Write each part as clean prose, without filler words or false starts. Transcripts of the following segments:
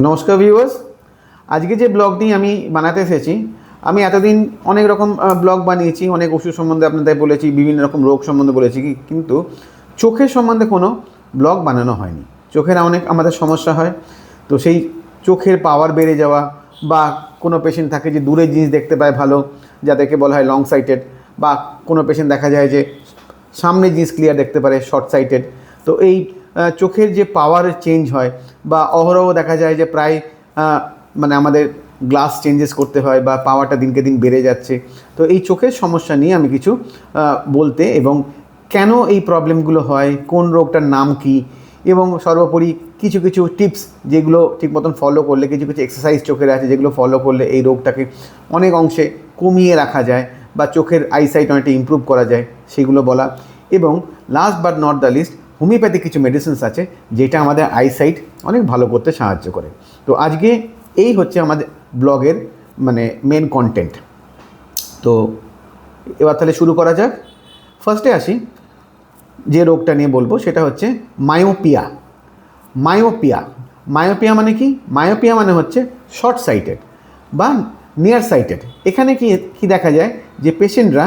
নমস্কার ভিউয়ার্স, আজকে যে ব্লগটি আমি বানাতে এসেছি, আমি এতদিন অনেক রকম ব্লগ বানিয়েছি, অনেক ওষুধ সম্বন্ধে আপনাদের বলেছি, বিভিন্ন রকম রোগ সম্বন্ধে বলেছি, কিন্তু চোখের সম্বন্ধে কোনো ব্লগ বানানো হয়নি। চোখের অনেক আমাদের সমস্যা হয়, তো সেই চোখের পাওয়ার বেড়ে যাওয়া বা কোনো পেশেন্ট থাকে যে দূরের জিনিস দেখতে পায় ভালো, যাদেরকে বলা হয় লং সাইটেড, বা কোনো পেশেন্ট দেখা যায় যে সামনে জিনিস ক্লিয়ার দেখতে পারে শর্ট সাইটেড। তো এই চোখের যে পাওয়ার চেঞ্জ হয় বা অহরহ দেখা যায় যে প্রায় মানে আমাদের গ্লাস চেঞ্জেস করতে হয় বা পাওয়ারটা দিনকে দিন বেড়ে যাচ্ছে। তো এই চোখের সমস্যা নিয়ে আমি কিছু বলতে এবং কেন এই প্রবলেমগুলো হয়, কোন রোগটার নাম কি, এবং সর্বোপরি কিছু কিছু টিপস যেগুলো ঠিক মতন ফলো করলে, কিছু কিছু এক্সারসাইজ চোখের আছে যেগুলো ফলো করলে এই রোগটাকে অনেক অংশে কমিয়ে রাখা যায় বা চোখের আইসাইট অনেকটা ইমপ্রুভ করা যায়, সেগুলো বলা। এবং last but not the least, homeopathic কিছু মেডিসিনস আছে যেটা আমাদের আইসাইট অনেক ভালো করতে সাহায্য করে। তো আজকে এই হচ্ছে আমাদের ব্লগের মানে মেন কন্টেন্ট। তো এবার তাহলে শুরু করা যাক। ফার্স্টে আসি, যে রোগটা নিয়ে বলবো সেটা হচ্ছে মায়োপিয়া। মায়োপিয়া মায়োপিয়া মানে কি? মায়োপিয়া মানে হচ্ছে শর্ট সাইটেড বা নিয়ার সাইটেড। এখানে কি কি দেখা যায় যে পেশেন্টরা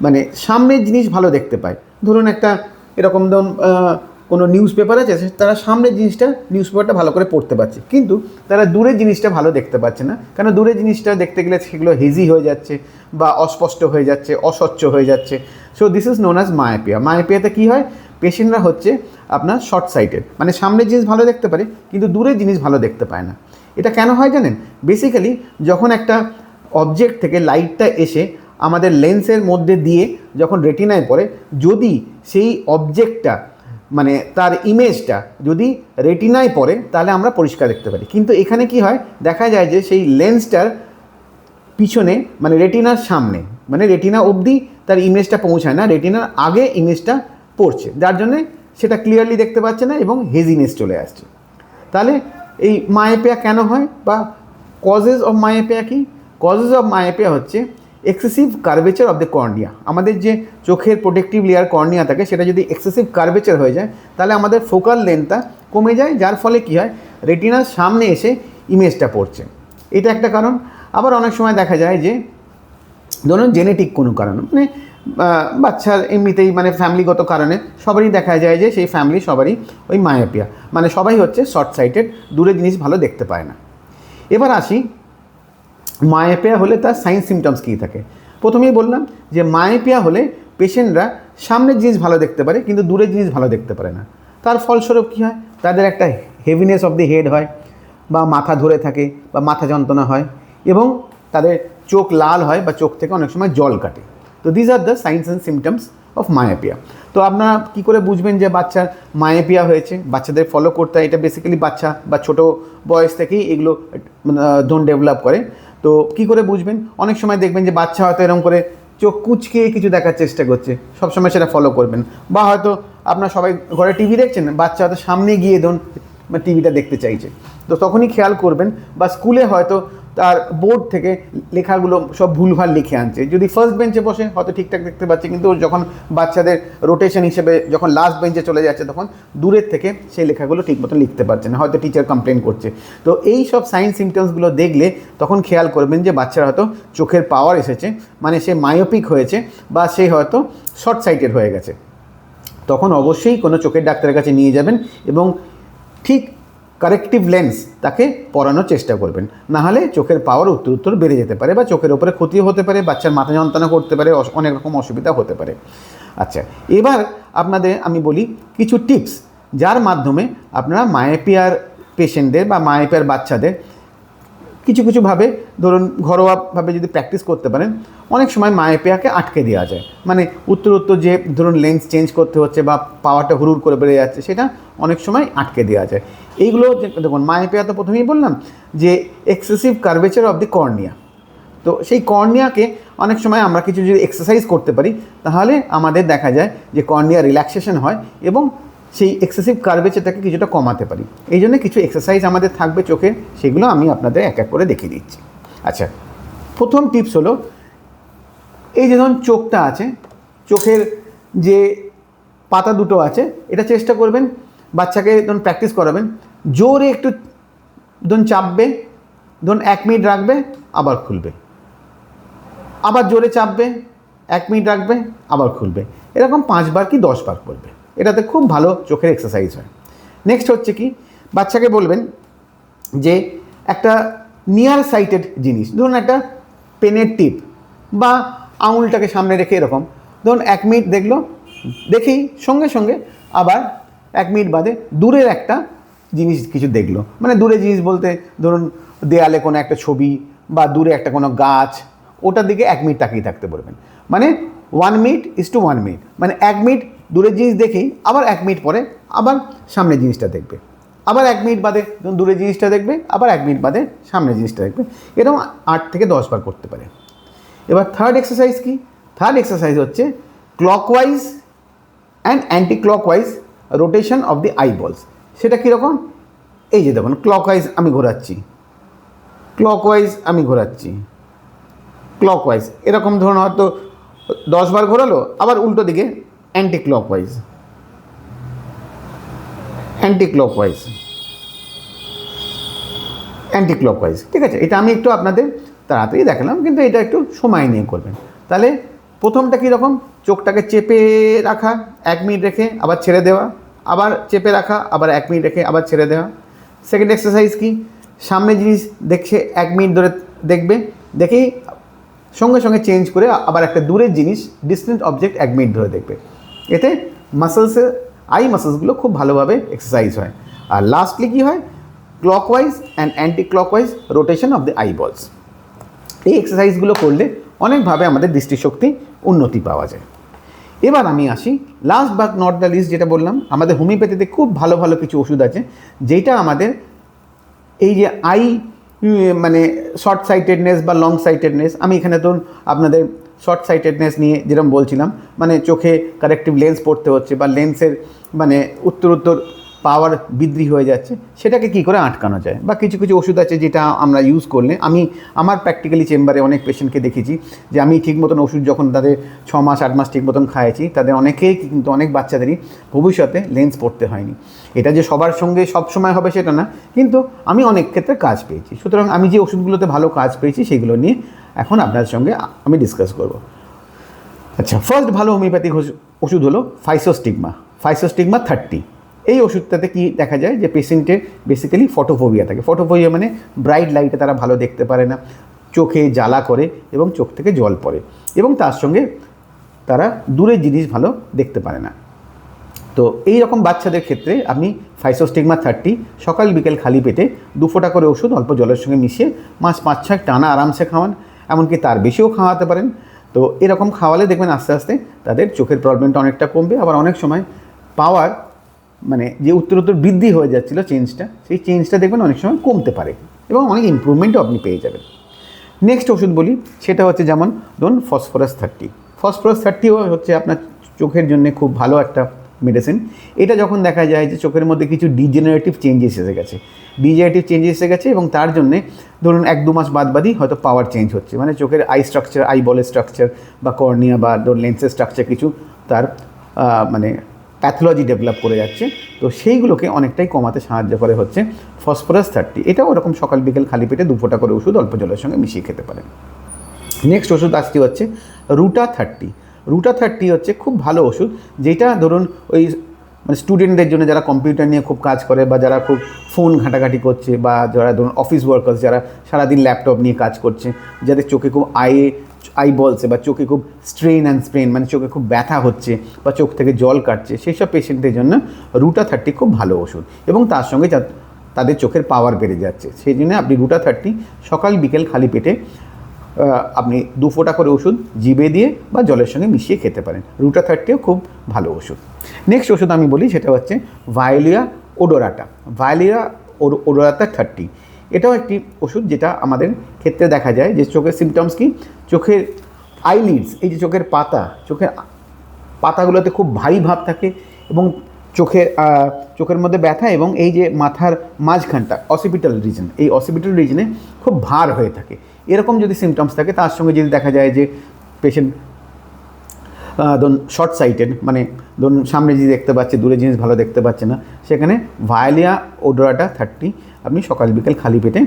মানে সামনের জিনিস ভালো দেখতে পায়। ধরুন একটা এরকম ধরুন কোনো নিউজ পেপার আছে, তারা সামনের জিনিসটা নিউজ পেপারটা ভালো করে পড়তে পারছে, কিন্তু তারা দূরের জিনিসটা ভালো দেখতে পাচ্ছে না, কারণ দূরের জিনিসটা দেখতে গেলে সেগুলো হেজি হয়ে যাচ্ছে বা অস্পষ্ট হয়ে যাচ্ছে, অস্বচ্ছ হয়ে যাচ্ছে। So this is known as myopia. মায়োপিয়াতে কী হয়, পেশেন্টরা হচ্ছে আপনার শর্ট সাইটেড, মানে সামনের জিনিস ভালো দেখতে পারে কিন্তু দূরের জিনিস ভালো দেখতে পায় না। এটা কেন হয় জানেন? বেসিক্যালি যখন একটা অবজেক্ট থেকে লাইটটা এসে আমাদের লেন্সের মধ্যে দিয়ে যখন রেটিনায় পড়ে, যদি সেই অবজেক্টটা মানে তার ইমেজটা যদি রেটিনায় পড়ে তাহলে আমরা পরিষ্কার দেখতে পারি। কিন্তু এখানে কি হয়, দেখা যায় যে সেই লেন্সটার পিছনে মানে রেটিনার সামনে, মানে রেটিনা অবধি তার ইমেজটা পৌঁছায় না, রেটিনার আগে ইমেজটা পড়ছে, যার জন্যে সেটা ক্লিয়ারলি দেখতে পাচ্ছে না এবং হেজিনেস চলে আসছে। তাহলে এই মায়োপিয়া কেন হয় বা কজেস অফ মায়োপিয়া কি? কজেস অফ মায়োপিয়া হচ্ছে excessive curvature of the cornea. আমাদের যে চোখের প্রোটেক্টিভ লেয়ার কর্নিয়া থাকে, সেটা যদি এক্সেসিভ কার্ভেচার হয়ে যায় তাহলে আমাদের ফোকাল লেন্থটা কমে যায়, যার ফলে কী হয়, রেটিনার সামনে এসে ইমেজটা পড়ছে। এটা একটা কারণ। আবার অনেক সময় দেখা যায় যে ধরুন জেনেটিক কোনো কারণ, মানে বাচ্চার এমনিতেই মানে ফ্যামিলিগত কারণে সবারই দেখা যায় যে সেই ফ্যামিলি সবারই ওই মায়োপিয়া, মানে সবাই হচ্ছে শর্ট সাইটেড, দূরে জিনিস ভালো দেখতে পায় না। এবার আসি, মায়োপিয়া হলে তার সাইন সিমটমস কী থাকে। প্রথমেই বললাম যে মায়োপিয়া হলে পেশেন্টরা সামনের জিনিস ভালো দেখতে পারে কিন্তু দূরের জিনিস ভালো দেখতে পারে না। তার ফলস্বরূপ কী হয়, তাদের একটা হেভিনেস অফ দি হেড হয় বা মাথা ধরে থাকে বা মাথা যন্ত্রণা হয় এবং তাদের চোখ লাল হয় বা চোখ থেকে অনেক সময় জল কাটে। তো these are the science and symptoms of myopia. তো আপনারা কী করে বুঝবেন যে বাচ্চার মায়োপিয়া হয়েছে? বাচ্চাদের ফলো করতে হয়, এটা বেসিক্যালি বাচ্চা বা ছোটো বয়স থেকেই এগুলো ধরুন ডেভেলপ করে। তো কী করে বুঝবেন? অনেক সময় দেখবেন যে বাচ্চা হয়তো এরকম করে চোখ কুঁচকে কিছু দেখার চেষ্টা করছে, সবসময় সেটা ফলো করবেন। বা হয়তো আপনার সবাই ঘরে টিভি দেখছেন, বাচ্চা হয়তো সামনে গিয়ে ধরুন টিভিটা দেখতে চাইছে, তো তখনই খেয়াল করবেন। বা স্কুলে হয়তো তার বোর্ড থেকে লেখাগুলো সব ভুলভাল লিখে আনছে, যদি ফার্স্ট বেঞ্চে বসে হয়তো ঠিকঠাক দেখতে পাচ্ছে, কিন্তু যখন বাচ্চাদের রোটেশন হিসেবে যখন লাস্ট বেঞ্চে চলে যাচ্ছে তখন দূরের থেকে সেই লেখাগুলো ঠিক মতো লিখতে পারছে না, হয়তো টিচার কমপ্লেন করছে। তো এই সব সাইন সিমটমসগুলো দেখলে তখন খেয়াল করবেন যে বাচ্চার হয়তো চোখের পাওয়ার এসেছে, মানে সে মায়োপিক হয়েছে বা সে হয়তো শর্ট সাইটেড হয়ে গেছে। তখন অবশ্যই কোনো চোখের ডাক্তারের কাছে নিয়ে যাবেন এবং ঠিক কারেক্টিভ লেন্স তাকে পরানোর চেষ্টা করবেন, নাহলে চোখের পাওয়ার উত্তর বেড়ে যেতে পারে বা চোখের ওপরে ক্ষতিও হতে পারে, বাচ্চার মাথা যন্ত্রণা করতে পারে, অনেক রকম অসুবিধা হতে পারে। আচ্ছা, এবার আপনাদের আমি বলি কিছু টিপস, যার মাধ্যমে আপনারা মায়োপিয়ার পেশেন্টদের বা মায়োপিয়ার বাচ্চাদের কিছু কিছুভাবে ধরুন ঘরোয়াভাবে যদি প্র্যাকটিস করতে পারেন, অনেক সময় মায়োপিয়াকে আটকে দেওয়া যায়। মানে উত্তর যে ধরুন লেন্স চেঞ্জ করতে হচ্ছে বা পাওয়ারটা হুড়ুর করে বেড়ে যাচ্ছে, সেটা অনেক সময় আটকে দেওয়া যায়। এইগুলো দেখুন, মায়োপিয়া তো প্রথমেই বললাম যে excessive curvature of the cornea. তো সেই কর্নিয়াকে অনেক সময় আমরা কিছু যদি এক্সারসাইজ করতে পারি তাহলে আমাদের দেখা যায় যে কর্নিয়া রিল্যাক্সেশন হয় এবং সেই এক্সেসিভ কার্ভেচারটাকে কিছুটা কমাতে পারি। এই জন্য কিছু এক্সারসাইজ আমাদের থাকবে চোখে, সেগুলো আমি আপনাদের এক এক করে দেখিয়ে দিচ্ছি। আচ্ছা, প্রথম টিপস হলো, এই যে ধরুন চোখটা আছে, চোখের যে পাতা দুটো আছে, এটা চেষ্টা করবেন বাচ্চাকে ধরুন প্র্যাকটিস করাবেন, জোরে একটু ধরুন চাপবে, ধরুন 1 মিনিট রাখবে, আবার খুলবে, আবার জোরে চাপবে, 1 মিনিট রাখবে, আবার খুলবে, এরকম 5 বার কি 10 বার করবে। এটাতে খুব ভালো চোখের এক্সারসাইজ হয়। নেক্সট হচ্ছে কি, বাচ্চাকে বলবেন যে একটা নিয়ার সাইটেড জিনিস, ধরুন একটা পেনের টিপ বা আঙুলটাকে সামনে রেখে এরকম ধরুন 1 মিনিট দেখলো, দেখেই সঙ্গে সঙ্গে আবার 1 মিনিট বাদে দূরের একটা জিনিস কিছু দেখলো, মানে দূরে জিনিস বলতে ধরুন দেয়ালে কোনো একটা ছবি বা দূরে একটা কোনো গাছ, ওটার দিকে 1 মিনিট তাকিয়ে থাকতে বলবেন। মানে 1 মিনিট ইজ টু 1 মিনিট, মানে 1 মিনিট দূরের জিনিস দেখেই আবার 1 মিনিট পরে আবার সামনের জিনিসটা দেখবে, আবার 1 মিনিট বাদে দূরের জিনিসটা দেখবে, আবার 1 মিনিট বাদে সামনের জিনিসটা দেখবে, এরকম 8 থেকে 10 বার করতে পারে। এবার থার্ড এক্সারসাইজ কি, থার্ড এক্সারসাইজ হচ্ছে clockwise and anti clockwise rotation of the eyeballs. সেটা কীরকম, এই যে দেখুন ক্লকওয়াইজ আমি ঘোরাচ্ছি, ক্লকওয়াইজ আমি ঘোরাচ্ছি, ক্লকওয়াইজ এরকম ধরুন হয়তো 10 বার ঘোরালো, আবার উল্টো দিকে anti clockwise, anti clockwise, anti clockwise. ঠিক আছে, এটা আমি একটু আপনাদের তাড়াতাড়ি দেখালাম, কিন্তু এটা একটু সময় নিয়ে করবেন। তাহলে প্রথমটা কীরকম, চোখটাকে চেপে রাখা 1 মিনিট রেখে আবার ছেড়ে দেওয়া, আবার চেপে রাখা, আবার 1 মিনিট রেখে আবার ছেড়ে দেওয়া। সেকেন্ড এক্সারসাইজ কি, সামনে জিনিস দেখছে 1 মিনিট ধরে দেখবে, দেখেই সঙ্গে সঙ্গে চেঞ্জ করে আবার একটা দূরের জিনিস ডিস্টেন্ট অবজেক্ট 1 মিনিট ধরে দেখবে। এতে মাসেলসের আই মাসেলসগুলো খুব ভালোভাবে এক্সারসাইজ হয়। আর লাস্টলি কী হয়, clockwise and anti clockwise rotation of the eyeballs. এই এক্সারসাইজগুলো করলে অনেকভাবে আমাদের দৃষ্টিশক্তি উন্নতি পাওয়া যায়। এবার আমি আসি last but not the least, যেটা বললাম আমাদের হোমিওপ্যাথিতে খুব ভালো ভালো কিছু ওষুধ আছে, যেটা আমাদের এই যে আই মানে শর্ট সাইটেডনেস বা লং সাইটেডনেস, আমি এখানে তো আপনাদের শর্ট সাইটেডনেস নিয়ে যেরকম বলছিলাম, মানে চোখে কারেক্টিভ লেন্স পড়তে হচ্ছে বা লেন্সের মানে উত্তরোত্তর পাওয়ার বৃদ্ধি হয়ে যাচ্ছে, সেটাকে কী করে আটকানো যায়, বা কিছু কিছু ওষুধ আছে যেটা আমরা ইউজ করলে, আমি আমার প্র্যাকটিক্যালি চেম্বারে অনেক পেশেন্টকে দেখেছি যে আমি ঠিক মতন ওষুধ যখন তাদের 6 মাস 8 মাস ঠিক মতন খাইয়েছি, তাদের অনেকেই কিন্তু অনেক বাচ্চাদেরই ভবিষ্যতে লেন্স পড়তে হয়নি। এটা যে সবার সঙ্গে সব সময় হবে সেটা না, কিন্তু আমি অনেক ক্ষেত্রে কাজ পেয়েছি। সুতরাং আমি যে ওষুধগুলোতে ভালো কাজ পেয়েছি সেগুলো নিয়ে এখন আপনার সঙ্গে আমি ডিসকাস করব। আচ্ছা, ফার্স্ট ভালো হোমিওপ্যাথিক ওষুধ হলো ফাইসোস্টিগমা, ফাইসোস্টিগমা 30। এই ওষুধটাতে কি দেখা যায় যে পেশেন্টের বেসিক্যালি ফটোফোবিয়া থাকে। ফটোফোবিয়া মানে ব্রাইট লাইটে তারা ভালো দেখতে পারে না, চোখে জ্বালা করে এবং চোখ থেকে জল পড়ে, এবং তার সঙ্গে তারা দূরের জিনিস ভালো দেখতে পারে না। তো এই রকম বাচ্চাদের ক্ষেত্রে আপনি ফাইসোস্টিগমা 30 সকাল বিকেল খালি পেটে 2 ফোঁটা করে ওষুধ অল্প জলের সঙ্গে মিশিয়ে মাস 5-6 টানা আরামসে খাওয়ান, এমনকি তার বেশিও খাওয়াতে পারেন। তো এরকম খাওয়ালে দেখবেন আস্তে আস্তে তাদের চোখের প্রবলেমটা অনেকটা কমবে, আবার অনেক সময় পাওয়ার মানে যে উত্তরোত্তর বৃদ্ধি হয়ে যাচ্ছিলো চেঞ্জটা, সেই চেঞ্জটা দেখবেন অনেক সময় কমতে পারে এবং অনেক ইমপ্রুভমেন্টও আপনি পেয়ে যাবেন। নেক্সট ওষুধ বলি, সেটা হচ্ছে যেমন ধরুন ফসফরাস 30। ফসফরাস 30ও হচ্ছে আপনার চোখের জন্য খুব ভালো একটা মেডিসিন। এটা যখন দেখা যায় যে চোখের মধ্যে কিছু ডিজেনারেটিভ চেঞ্জেস এসে গেছে, এবং তার জন্যে ধরুন 1-2 মাস বাদই হয়তো পাওয়ার চেঞ্জ হচ্ছে, মানে চোখের আই স্ট্রাকচার, আই বলের স্ট্রাকচার বা কর্নিয়া বা ধরুন লেন্সের স্ট্রাকচার কিছু তার মানে প্যাথোলজি ডেভেলপ করে যাচ্ছে। তো সেইগুলোকে অনেকটাই কমাতে সাহায্য করে হচ্ছে ফসফরাস 30। এটাও ওরকম সকাল বিকেল খালি পেটে 2 ফোঁটা করে ওষুধ অল্প জলের সঙ্গে মিশিয়ে খেতে পারেন। নেক্সট ওষুধ আসতে হচ্ছে রুটা 30। রুটা 30 হচ্ছে খুব ভালো ওষুধ, যেটা ধরুন ওই মানে স্টুডেন্টদের জন্য যারা কম্পিউটার নিয়ে খুব কাজ করে বা যারা খুব ফোন ঘাঁটাঘাঁটি করছে বা যারা ধরুন অফিস ওয়ার্কার্স যারা সারাদিন ল্যাপটপ নিয়ে কাজ করছে, যাদের চোখে খুব আই বলছে বা চোখে খুব স্ট্রেন অ্যান্ড স্প্রেন মানে চোখে খুব ব্যথা হচ্ছে বা চোখ থেকে জল কাটছে, সেই সব পেশেন্টদের জন্য রুটা 30 খুব ভালো ওষুধ, এবং তার সঙ্গে তাদের চোখের পাওয়ার বেড়ে যাচ্ছে। সেই জন্য আপনি রুটা 30 সকাল বিকেল খালি পেটে আপনি 2 ফোঁটা করে ওষুধ জিভে দিয়ে বা জলের সঙ্গে মিশিয়ে খেতে পারেন। রুটা 30ও খুব ভালো ওষুধ। নেক্সট ওষুধ আমি বলি, সেটা হচ্ছে ভায়োলিয়া ওডোরাটা। ভায়োলিয়া ওডোরাটা 30 এটাও একটি ওষুধ যেটা আমাদের ক্ষেত্রে দেখা যায় যে চোখের সিমটমস কি, চোখের আইলিডস, এই যে চোখের পাতাগুলোতে খুব ভারী ভাব থাকে এবং চোখের মধ্যে ব্যথা, এবং এই যে মাথার মাঝখানটা অসিপিটাল রিজন, এই অসিপিটাল রিজনে খুব ভার হয়ে থাকে। এরকম যদি সিমটমস থাকে, তার সঙ্গে যদি দেখা যায় যে পেশেন্ট ধরুন শর্ট সাইটেড, মানে ধরুন সামনে জিনিস দেখতে পাচ্ছে, দূরে জিনিস ভালো দেখতে পাচ্ছে না, সেখানে ভায়োলিয়া ওডোরাটা 30 আপনি সকাল বিকেল খালি পেটে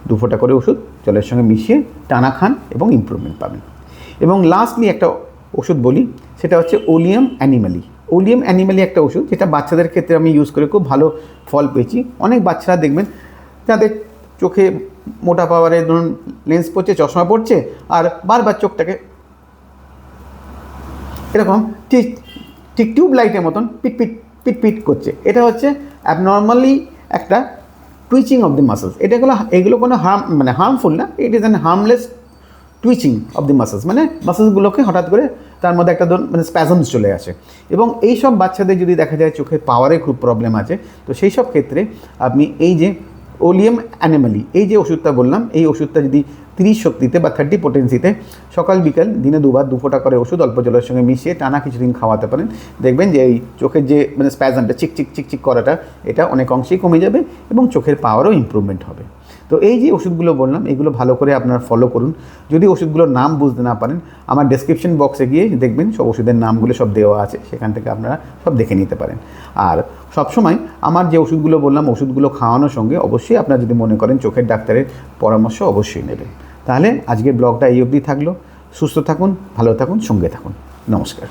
2 ফোঁটা করে ওষুধ জলের সঙ্গে মিশিয়ে টানা খান এবং ইমপ্রুভমেন্ট পাবেন। এবং লাস্টলি একটা ওষুধ বলি, সেটা হচ্ছে ওলিয়াম অ্যানিমালি। ওলিয়াম অ্যানিমালি একটা ওষুধ যেটা বাচ্চাদের ক্ষেত্রে আমি ইউজ করে খুব ভালো ফল পেয়েছি। অনেক বাচ্চারা দেখবেন যাদের চোখে মোটা পাওয়ারে ধরুন লেন্স পড়ছে, চশমা পড়ছে, আর বারবার চোখটাকে এরকম ঠিক ঠিক টিউব লাইটের মতন পিট পিট পিট করছে। এটা হচ্ছে অ্যাবনর্মালি একটা টুইচিং অফ দি মাসেলস। এগুলো কোনো হার্মফুল না, it is an harmless twitching of the muscles, মানে মাসেলসগুলোকে হঠাৎ করে তার মধ্যে একটা স্প্যাজমস চলে আসে। এবং এই সব বাচ্চাদের যদি দেখা যায় চোখের পাওয়ারে খুব প্রবলেম আছে, তো সেই সব ক্ষেত্রে আপনি এই যে ওলিয়াম অ্যানিমালি এই যে ওষুধটা বললাম, এই ওষুধটা যদি 30 শক্তিতে বা 30 পোটেন্সিতে সকাল বিকাল দিনে 2 বার 2 ফোঁটা করে ওষুধ অল্প জলের সঙ্গে মিশিয়ে টানা কিছুদিন খাওয়াতে পারেন, দেখবেন যে এই চোখের যে স্প্যাজমটা চিকচিক করাটা এটা অনেক অংশেই কমে যাবে এবং চোখের পাওয়ারও ইমপ্রুভমেন্ট হবে। তো এই যে ওষুধগুলো বললাম এগুলো ভালো করে আপনারা ফলো করুন। যদি ওষুধগুলোর নাম বুঝতে না পারেন, আমার ডেসক্রিপশন বক্সে গিয়ে দেখবেন সব ওষুধের নামগুলো সব দেওয়া আছে, সেখান থেকে আপনারা সব দেখে নিতে পারেন। আর সবসময় আমার যে ওষুধগুলো বললাম ওষুধগুলো খাওয়ানোর সঙ্গে অবশ্যই আপনারা যদি মনে করেন চোখের ডাক্তারের পরামর্শ অবশ্যই নেবেন। তাহলে আজকের ব্লগটা এই অবধি থাকলো। সুস্থ থাকুন, ভালো থাকুন, সঙ্গে থাকুন। নমস্কার।